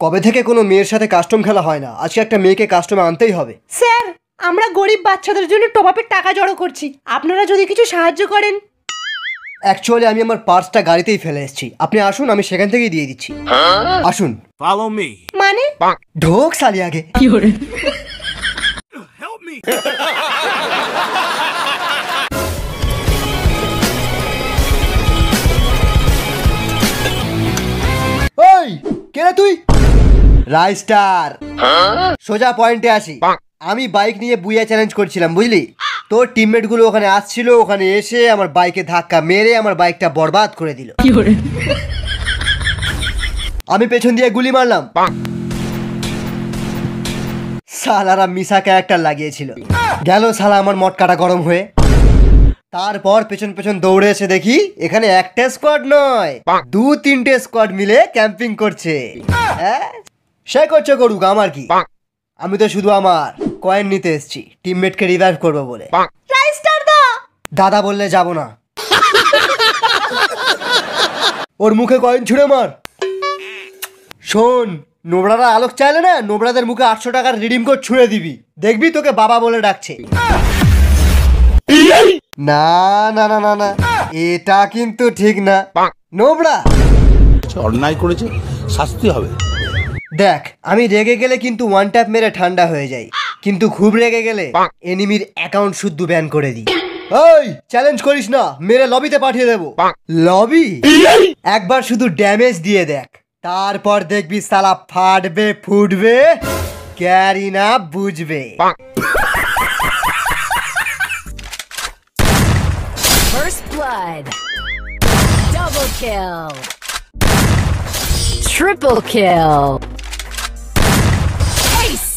কবে থেকে কোনো মেয়ের সাথে কাস্টম খেলা হয় না, আজকে একটা মেয়েকে কাস্টমে আনতেই হবে। স্যার, আমরা গরিব বাচ্চাদের জন্য টপ আপের টাকা জড়ো করছি, আপনারা যদি কিছু সাহায্য করেন। অ্যাকচুয়ালি আমি আমার পার্সটা গাড়িতেই ফেলে এসেছি, আপনি আসুন, আমি সেখান থেকেই দিয়ে দিচ্ছি। আসুন। Follow me. মানে ঢোক সালি আগে। কি করে? Help me. ওই কে রে তুই? রাইস্টার। সোজা পয়েন্টে আসি। আমি বাইক নিয়ে বুইয়া চ্যালেঞ্জ করছিলাম, বুঝলি? তোর টিমমেট গুলো ওখানে আসছিল, ওখানে এসে আমার বাইকে ধাক্কা মেরে আমার বাইকটা বরবাদ করে দিল। আমি পেছন দিয়ে গুলি মারলাম, সালারা মিশা ক্যারেক্টার লাগিয়েছিল। গেল শালা আমার মটকাটা গরম হয়ে। তারপর পেছন পেছন দৌড়ে এসে দেখি এখানে একটা স্কোয়াড নয়, 2-3টে স্কোয়াড মিলে ক্যাম্পিং করছে। সে করছে করুক, আমার কি? আমি তো শুধু আমার কয়েন নিতে এসেছি, টিমমেটকে রিভাইভ করবো বলে। দাদা বললে যাব না। ওর মুখে কয়েন ছুঁড়ে মার। শোন, নোবড়ারা আলোক চাইলে না, নোবড়াদের মুখে 800 টাকার রিডিম কোড ছুঁড়ে দিবি, দেখবি তোকে বাবা বলে ডাকছে। না না না না না, এটা কিন্তু ঠিক না। নোবড়া অন্যায় করেছে, শাস্তি হবে। দেখ, আমি রেগে গেলে কিন্তু ওয়ান ট্যাপ মেরে ঠান্ডা হয়ে যাই, কিন্তু খুব রেগে গেলে এনিমির অ্যাকাউন্ট শুদ্ধ ব্যান করে দিই। ওই চ্যালেঞ্জ করিস না, মেরে লবিতে পাঠিয়ে দেবো। লবি? একবার শুধু ড্যামেজ দিয়ে দেখ, তারপর দেখবি সালা ফাটবে ফুটবে, ক্যারি না বুঝবে। First blood. Double kill. Triple kill. Ace.